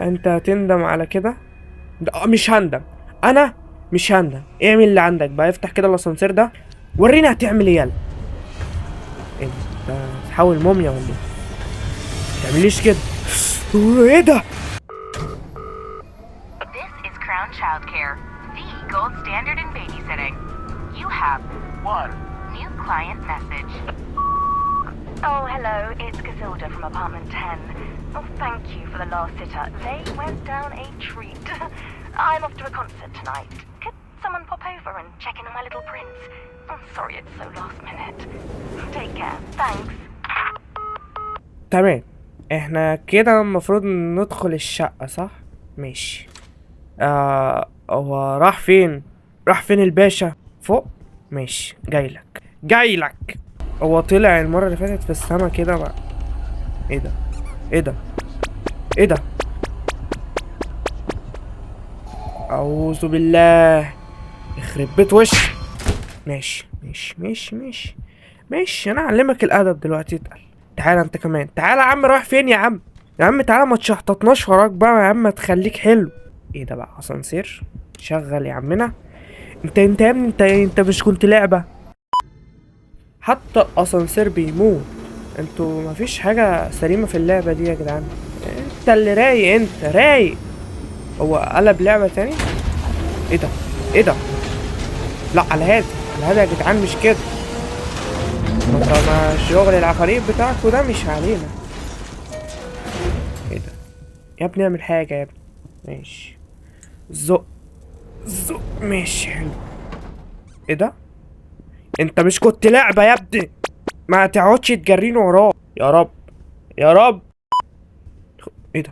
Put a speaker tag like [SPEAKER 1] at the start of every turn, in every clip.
[SPEAKER 1] انت هتندم على كده. مش هندم. انا مش هندم. اعمل اللي عندك بقى، افتح كده الاسانسير ده، ورينا هتعمل ايه. يلا انت هتحول موميا ولا ايه؟ متعمليش كده. ايه ده؟
[SPEAKER 2] This is Crown Childcare, the gold standard in babysitting. You have one new client message. Oh, hello, it's Casilda from apartment 10. Oh, thank you for the last sitter. They went down a treat. I'm off to a concert tonight. Could someone pop over and check in on my little prince? I'm sorry it's so last minute. Take care. Thanks.
[SPEAKER 1] تمام. احنا كده المفروض ندخل الشقة، صح؟ ماشي. هو راح فين؟ راح فين الباشا؟ فوق؟ ماشي، جايلك جايلك. هو طلع المرة اللي فاتت في السما كده بقى. ايه ده؟ ايه ده؟ ايه ده؟ اعوذ بالله. يخرب بيت وش. ماشي ماشي ماشي ماشي ماشي، انا اعلمك الادب دلوقتي. اتقل. تعالى انت كمان، تعالى يا عم. رايح فين يا عم؟ يا عم تعالى، ما تشحططناش وراك بقى يا عم، تخليك حلو. ايه ده بقى؟ اسانسير شغل يا عمنا. انت يا ابني، انت مش كنت لعبة؟ حتى الاسانسير بيموت. انتوا مفيش حاجة سليمة في اللعبة دي يا جدعان. انت اللي رايق، انت رايق. هو قلب لعبة تاني؟ ايه ده؟ ايه ده؟ لا، على هادي على هادي يا جدعان، مش كده. ما شغل العفاريت بتاعكوا ده مش علينا. ايه ده؟ يا ابني اعمل حاجة يا ابني. ماشي. زق زق. ماشي حلو. ايه ده؟ انت مش كنت لعبة يا ابني؟ ما تقعدش تجريني وراه. يا رب يا رب. ايه ده؟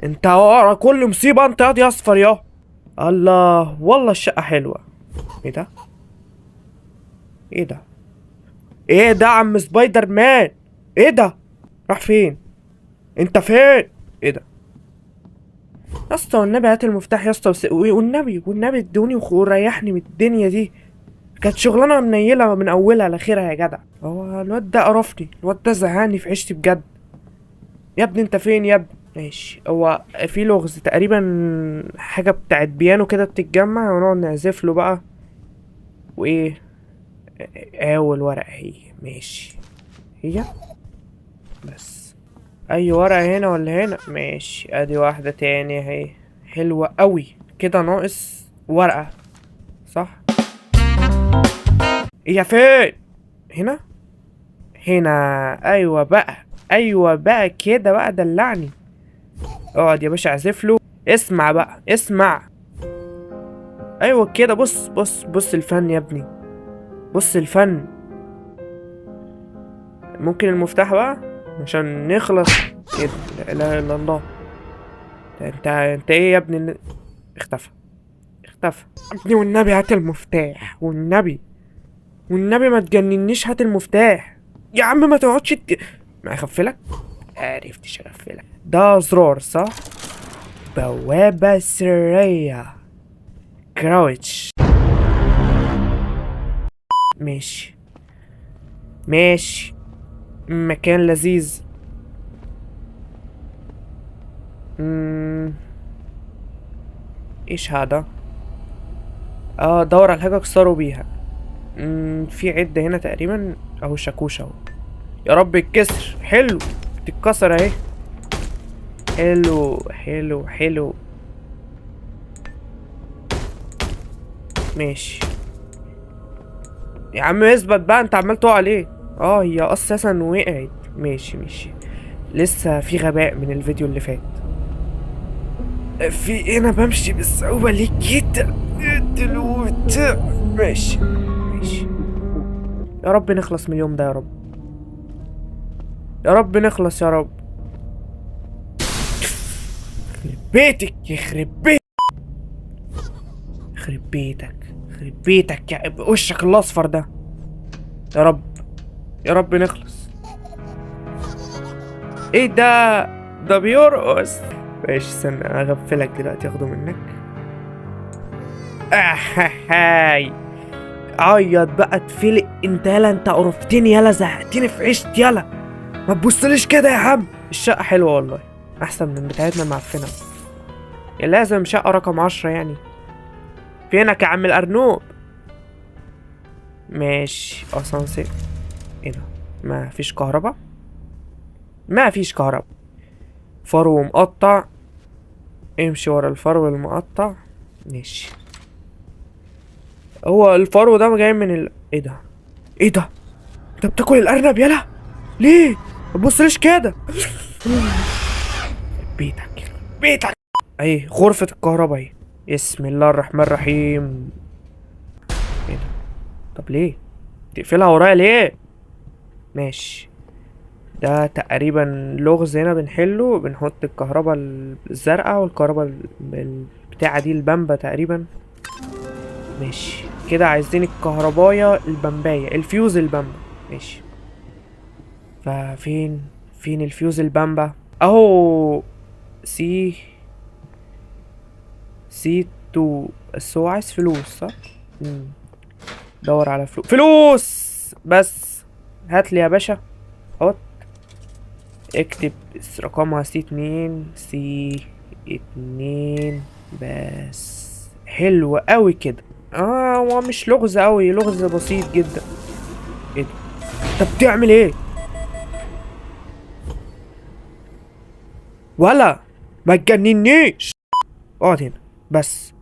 [SPEAKER 1] انت ورا كل مصيبة انت ياض يا اصفر يا. الله، والله الشقة حلوة. ايه ده؟ ايه ده؟ ايه ده عم سبايدر مان؟ ايه ده؟ راح فين؟ انت فين؟ ايه ده؟ يا اسطى والنبي هات المفتاح يا اسطى، والنبي ادوني وريحني من الدنيا دي. كانت شغلانه منيله من اولها لاخرها يا جدع. هو الواد ده قرفني، الواد ده زهقني في عيشتي بجد. يا ابني انت فين يا ابني؟ ماشي. هو في لغز تقريبا، حاجه بتاعت بيانو كده بتتجمع ونقعد نعزف له بقى. وايه؟ اول ورقه هي. ماشي. هي بس. اي ورقه هنا ولا هنا؟ ماشي، ادي واحده تاني اهي. حلوه قوي كده، ناقص ورقه. صح. هي فين؟ هنا. هنا. ايوه بقى. ايوه بقى كده بقى، دلعني. اقعد يا باشا اعزف له. اسمع بقى، اسمع. ايوه كده. بص بص بص الفن يا ابني. بص الفن. ممكن المفتاح بقى عشان نخلص كده. لا اله الا الله. انت ايه يا ابني اختفى. اختفى. ابني والنبي هات المفتاح، والنبي. والنبي ما تجننيش، هات المفتاح. يا عم ما تقعدش ما اغفلك. عرفتش اغفلك. ده زرار صح؟ بوابة سرية. كراوتش. ماشي ماشي. مكان لذيذ. ايش هذا؟ دور على حاجة اكسره بيها. في عدة هنا تقريبا. اهو شاكوش اهو. يا رب الكسر حلو. تتكسر اهي. حلو حلو حلو. ماشي يا عم اثبت بقى، انت عمال تقع ليه؟ هي اساسا وقعت. ماشي ماشي. لسه في غباء من الفيديو اللي فات. في إيه؟ انا بمشي بالصعوبة ليه كده دلوقتي؟ ماشي ماشي. يا رب نخلص من اليوم ده يا رب. يا رب نخلص يا رب. يخرب بيتك، يخرب بيتك، يخرب بيتك، يخرب بيتك يا وشك الاصفر ده. يا رب يا رب نخلص. ايه ده؟ ده بيرقص. ماشي استنى اغفلك دلوقتي، اخده منك. هاي. عيط بقى اتفلق انت. يلا انت قرفتني، يلا زهقتني في عيشتي. يلا ما تبصليش كده يا عم. الشقة حلوة والله. احسن من بتاعتنا المعفنه. لازم شقه رقم 10 يعني. فينك يا عم الارنوب؟ ماشي اسانسير. ايه ده؟ ما فيش كهرباء. ما فيش كهرباء. فرو مقطع. امشي ورا الفرو المقطع. ماشي. هو الفرو ده جاي من ايه ده؟ ايه ده؟ انت بتاكل الارنب يلا؟ ليه؟ متبصليش كده. بيتك بيتك. اهي غرفة الكهرباء اهي. بسم الله الرحمن الرحيم. ايه ده؟ طب ليه؟ تقفلها ورايا ليه؟ ماشي. ده تقريبا لغز هنا بنحله، بنحط الكهرباء الزرقاء والكهرباء البتاعة دي البامبا تقريبا. ماشي كده. عايزين الكهرباية البمباية، الفيوز البامبا. ماشي. فين الفيوز البامبا؟ اهو. سي 2. بس هو عايز فلوس صح؟ دور على فلوس بس. هاتلي يا باشا. حط. اكتب رقمها C2 بس. حلو قوي كده. هو مش لغز قوي، لغز بسيط جدا. ايه ده؟ انت بتعمل ايه؟ ولا ما تجننيش. اقعد هنا بس.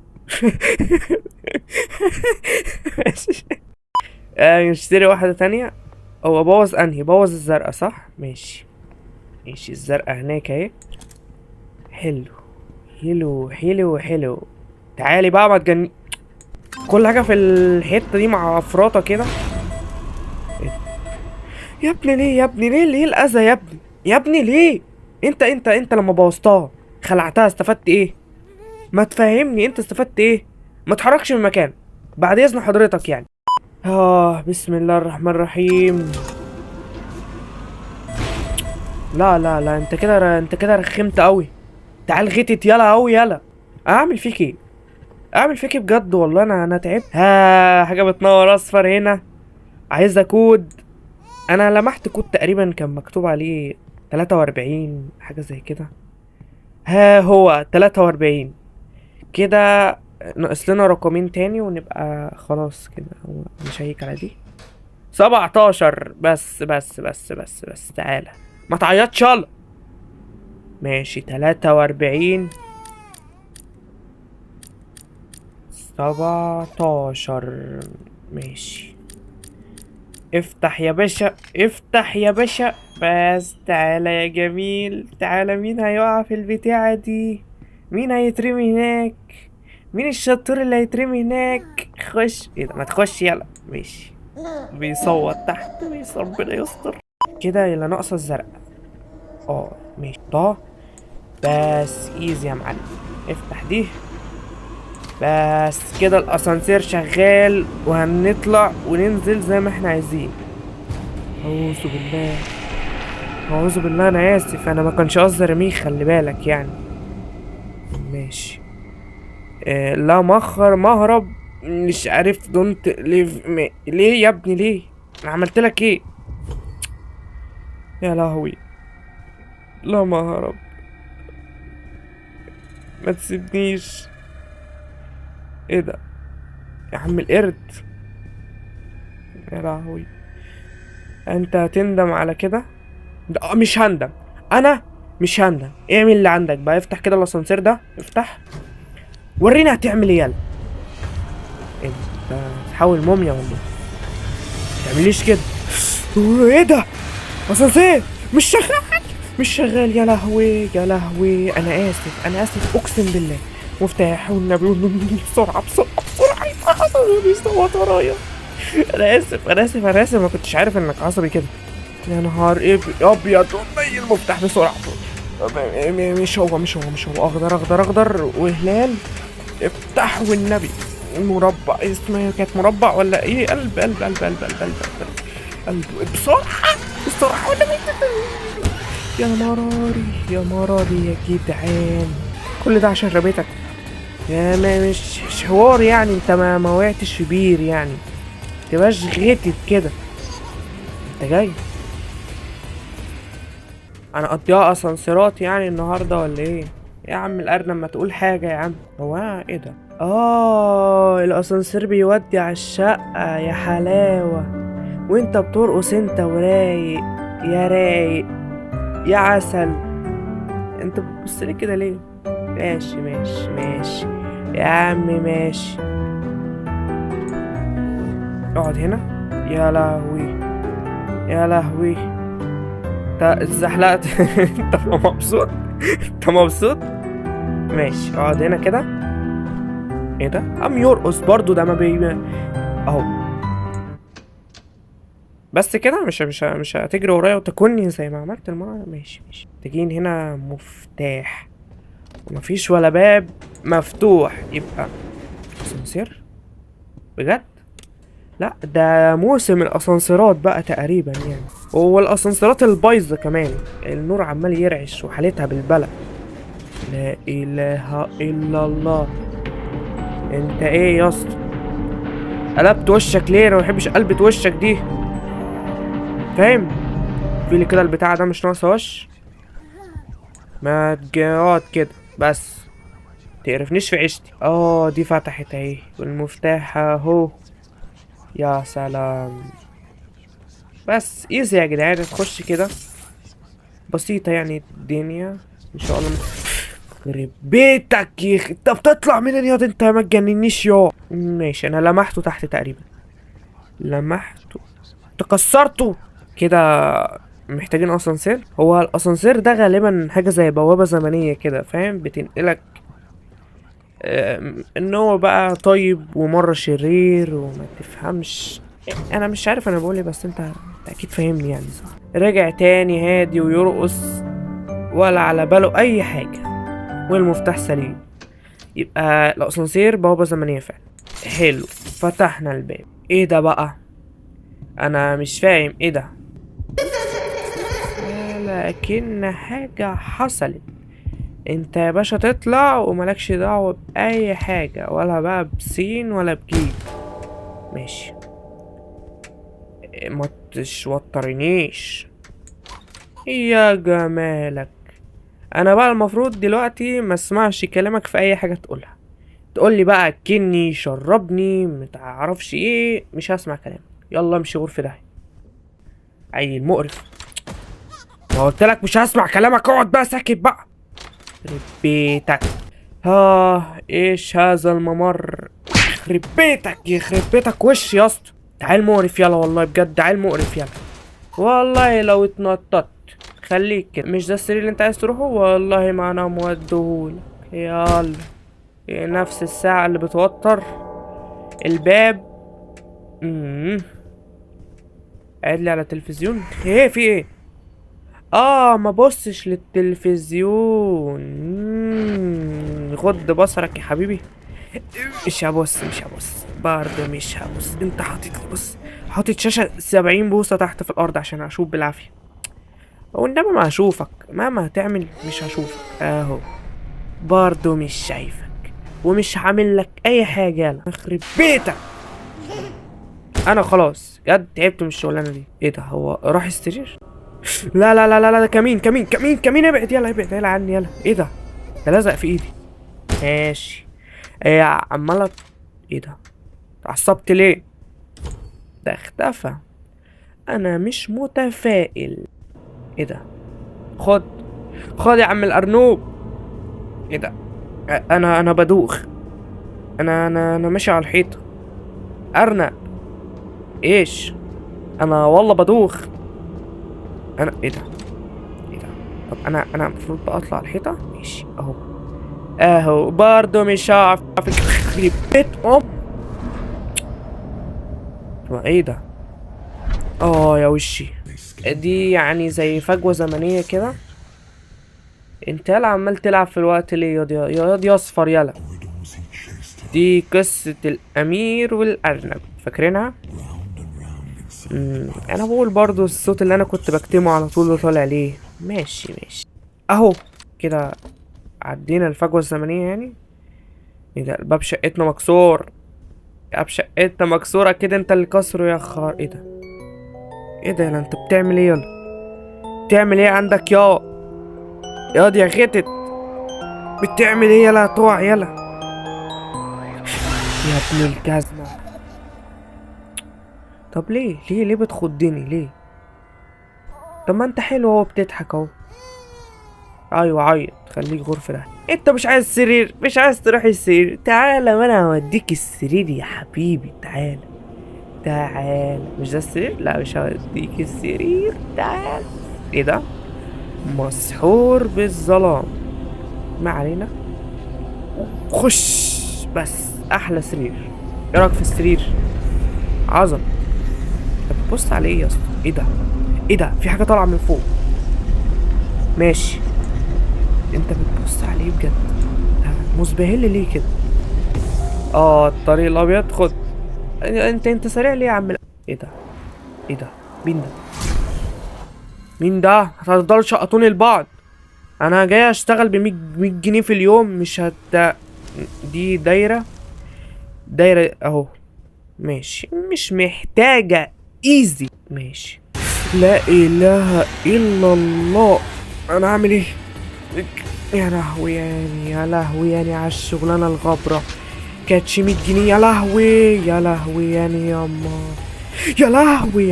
[SPEAKER 1] نشتري واحدة تانية. هو بوظ انهي؟ بوظ الزرقاء صح؟ ماشي. ماشي الزرقاء هناك اهي. حلو حلو حلو حلو. تعالي بقى ما تجن. كل حاجة في الحتة دي مع افراطة كده. إيه؟ يا ابني ليه يا ابني ليه الاذى يا ابني؟ يا ابني ليه؟ انت لما بوظتها خلعتها استفدت ايه؟ ما تفهمني انت استفدت ايه؟ ما تحركش من مكان بعد اذن حضرتك يعني. بسم الله الرحمن الرحيم. لا لا لا، انت كده رخمت قوي. تعال غتت يلا قوي يلا. اعمل فيك ايه؟ اعمل فيك إيه بجد والله؟ انا تعبت. حاجه بتنور اصفر هنا. عايزه كود. انا لمحت كود تقريبا كان مكتوب عليه 43 حاجه زي كده. هو 43 كده. ناقص لنا رقمين تاني ونبقى خلاص كده. هو نشيك على دي 17 بس تعالى ما تعيطش يلا. ماشي 43 17. ماشي. افتح يا باشا افتح يا باشا. بس تعالى يا جميل تعالى. مين هيقع في البتاعة دي؟ مين هيترمي هناك؟ مين الشطور اللي هيترمي هناك؟ خش. ايه ده؟ ما تخش يلا. ماشي. بيصوت تحت ربنا يستر. كده يلا ناقصة الزرق. ماشي ده. بس ايزي يا معلم. افتح دي. بس كده الاسانسير شغال وهنطلع وننزل زي ما احنا عايزين. اعوذ بالله اعوذ بالله. انا اسف، انا ما كانش قصدي ارميه، خلي بالك يعني. ماشي. لا مهرب. مش عارف دونت ليف ليه يا ابني ليه؟ انا عملت لك ايه؟ يا لهوي. لا مهرب. ما تسيبنيش. ايه ده يا عم القرد؟ يا لهوي. انت هتندم على كده. مش هندم. انا مش هندم. اعمل اللي عندك بقى. افتح كده الاسانسير ده. افتح. ورينا هتعمل ايه يلا. انت تحول موميا ولا ايه؟ متعمليش كده. ايه ده؟ اسانسير مش شغال. مش شغال. يا لهوي يا لهوي. انا اسف اقسم بالله. مفتاح والنبي. بسرعه بيصوت ورايا. انا اسف ما كنتش عارف انك عصبي كده. يا نهار ابيض. طي المفتاح بسرعه. مش هو. اخضر وهلال. افتح والنبي. مربع. اسمها كانت مربع ولا ايه؟ قلب بسرعه والنبي. يا مراري يا جدعان. كل ده عشان رميتك. يا ما مش حوار يعني. انت ما وقعتش في بير يعني. متبقاش غتت كده. انت جاي. انا قضيها اسانسيرات يعني النهارده ولا ايه؟ يا عم الارنب ما تقول حاجه يا عم. هو ايه ده؟ الاسانسير بيودي على الشقه يا حلاوه، وانت بترقص انت ورايق يا رايق يا عسل. انت بتبص لي كده ليه؟ ماشي ماشي ماشي يا عم ماشي. اقعد هنا. يا لهوي يا لهوي، انت اتزحلقت. انت مبسوط؟ انت مبسوط؟ ماشي اقعد هنا كده. ايه ده؟ قام يرقص برضو ده ما بي اهو. بس كده مش هتجري ورايا وتكوني زي ما عملت المرة. ماشي ماشي. تجين هنا مفتاح ومفيش ولا باب مفتوح، يبقى اسانسير بجد. لا ده موسم الاسانسيرات بقى تقريبا يعني، هو الاسانسيرات البايظه كمان، النور عمال يرعش وحالتها بالبلد. لا اله الا الله. انت ايه يا اسطى؟ قلبت وشك ليه؟ انا ما بحبش قلبة وشك دي، فاهم؟ في لي كده البتاع ده مش ناقص وش. ما تقعد كده بس، تقرفنيش في عيشتي. دي فتحت اهي والمفتاح اهو. يا سلام. بس ايزي يا جدعان، تخش كده بسيطة يعني الدنيا ان شاء الله. يخرب بيتك يا اخي، انت بتطلع منين ياض؟ انت ما تجننيش يا. ماشي انا لمحته تحت تقريبا، لمحته تكسرته كده. محتاجين اسانسير. هو الاسانسير ده غالبا حاجة زي بوابة زمنية كده، فاهم؟ بتنقلك ان هو بقى طيب ومرة شرير وما تفهمش. انا مش عارف انا بقول ايه، بس انت اكيد فاهمني يعني صح. رجع تاني هادي ويرقص ولا على باله اي حاجة، والمفتاح سليم. يبقى الاسانسير بوابة زمنية فعلا. حلو، فتحنا الباب. ايه ده بقى؟ انا مش فاهم ايه ده، لكن حاجة حصلت. انت يا باشا تطلع وملكش دعوة بأي حاجة، ولا بقى بسين ولا بجيم. ماشي، ما تشوترنيش يا جمالك. انا بقى المفروض دلوقتي ما اسمعش كلامك في اي حاجة تقولها. تقولي بقى اكلني شربني متعرفش ايه، مش هسمع كلامك. يلا امشي غرفة ده، عيل مقرف. ما قلت لك مش هسمع كلامك، اقعد بقى ساكت بقى. يخرب بيتك. ايش هذا الممر؟ يخرب بيتك يخرب بيتك وش يا اسطى. عيل مقرف يلا، والله بجد عيل مقرف يلا. والله لو اتنططت خليك كده. مش ده السرير اللي انت عايز تروحه؟ والله ما انا موديهولك. يلا نفس الساعة اللي بتوتر الباب. قاعد لي على التلفزيون. ايه في ايه؟ ما بصش للتلفزيون. غض بصرك يا حبيبي. مش هبص برضه مش هبص. انت حاطط لي بص، حاطط شاشة 70 بوصة تحت في الارض عشان اشوف بالعافية. وانما ما هشوفك مهما هتعمل، مش هشوفك اهو. برضه مش شايفك ومش هعمل لك اي حاجة. يلا اخرب بيتك. انا خلاص جد تعبت من الشغلانة دي. ايه ده؟ هو راح السرير؟ لا لا لا لا لا، كمين كمين كمين كمين. ابعد يلا ابعد يلا عني يلا. ايه ده؟ ده لزق في ايدي. ماشي. ايه عمالة؟ ايه ده؟ اتعصبت ليه؟ ده اختفى. انا مش متفائل. ايه ده؟ خد خد يا عم الارنوب. ايه ده؟ انا بدوخ. انا ماشي على الحيطة. ارنب. ايش؟ انا والله بدوخ. انا ايه ده؟ ايه ده؟ طب انا المفروض بقى اطلع الحيطة. ماشي اهو برضه مش هعرف. يخرب بيت ايه ده؟ يا وشي. دي يعني زي فجوة زمنية كده. انت يلا عمال تلعب في الوقت ليه يا اصفر يلا. دي قصة الامير والارنب، فاكرينها؟ انا بقول برضو الصوت اللي انا كنت بكتمه على طول ده طالع ليه. ماشي اهو كده. عدينا الفجوة الزمنية يعني. ايه ده؟ الباب شقتنا مكسور. باب شقتنا مكسورة كده، انت اللي كسره يا خار. ايه ده؟ ايه ده يلا؟ انت بتعمل ايه يلا؟ بتعمل ايه عندك يا دي يا غتت؟ بتعمل ايه؟ يلا طوع يلا يا ابن الجزمة. طب ليه بتخضني ليه؟ طب ما انت حلو اهو، بتضحك اهو. ايوه عيط، خليك غرفة ده. انت مش عايز سرير؟ مش عايز تروح السرير؟ تعالى ما انا هوديك السرير يا حبيبي، تعالى. مش ده السرير؟ لا مش هوديك السرير، تعالى. ايه ده؟ مسحور بالظلام. ما علينا. خش بس. احلى سرير. ايه رايك في السرير؟ عظم. طب بص على ايه يا اسطى؟ ايه ده؟ في حاجه طالعه من فوق. ماشي. انت بتبص عليه بجد؟ مزبهل ليه كده؟ الطريق الابيض، خد. انت سريع ليه يا عم؟ ايه ده؟ مين ده؟ هتفضلوا شقطوني لبعض؟ انا جاي اشتغل ب 100 جنيه في اليوم، مش دي دايره اهو. ماشي، مش محتاجه. ايزي. ماشي. لا اله الا الله. انا اعمل ايه؟ يا لهوي يعني على الشغلانه الغبره. كانتش 100 جنيه. يا لهوي يعني ياما. يا لهوي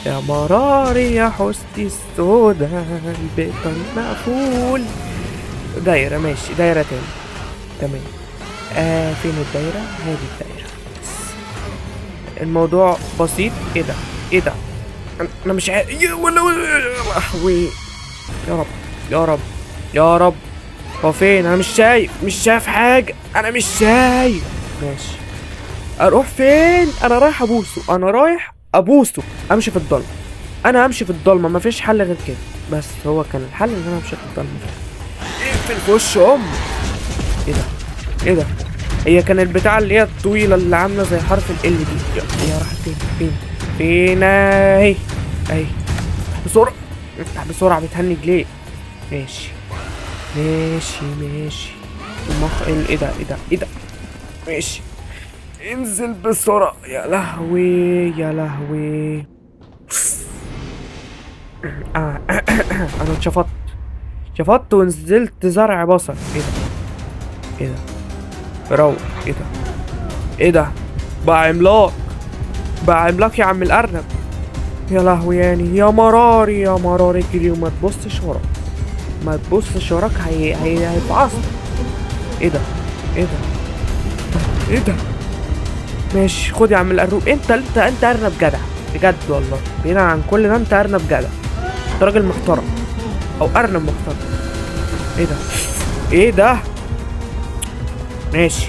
[SPEAKER 1] يا مراري يا حستي السودا، البيت مقفول. دايرة ماشي، دايرة تمام. فين الدايرة؟ هذه الدايرة. الموضوع بسيط. ايه ده؟ انا مش عارف. يا لهوي. يا رب. هو فين؟ انا مش شايف حاجة. انا مش شايف. ماشي. اروح فين؟ انا رايح ابوسه. امشي في الضلمه. انا همشي في الضلمه، مفيش حل غير كده. بس هو كان الحل ان انا امشي في الضلمه. اقفل في وش ايه ده؟ هي كانت البتاعه اللي هي الطويله اللي عامله زي حرف ال دي. هي راحت فين؟ اهي. افتح بسرعه، بتهنج ليه؟ ماشي. ايه ده؟ ماشي. انزل بسرعة. يا لهوي. انا اتشفطت ونزلت زرع بصل. ايه ده؟ روح. ايه ده؟ بقى عملاق يا عم الارنب. يا لهوي يعني يا مراري اجري وما تبصش وراك. هيتعصب. ايه ده؟ ماشي، خد يا عم القروب. انت ارنب جدع بجد والله. بعيدا عن كل ده، انت ارنب جدع. انت راجل محترم او ارنب محترم. ايه ده؟ ماشي.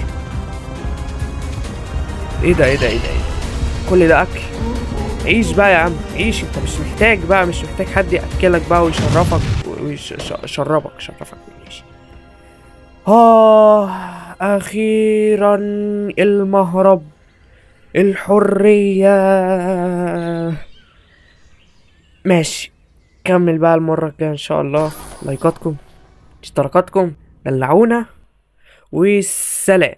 [SPEAKER 1] ايه ده؟ كل ده اكل؟ عيش بقى يا عم، عيش. انت مش محتاج حد ياكلك بقى ويشرفك ويشربك. ماشي. اخيرا المهرب، الحرية. ماشي. كمل بقى المرة الجاية ان شاء الله. لايكاتكم، اشتراكاتكم، دلعونا، والسلام.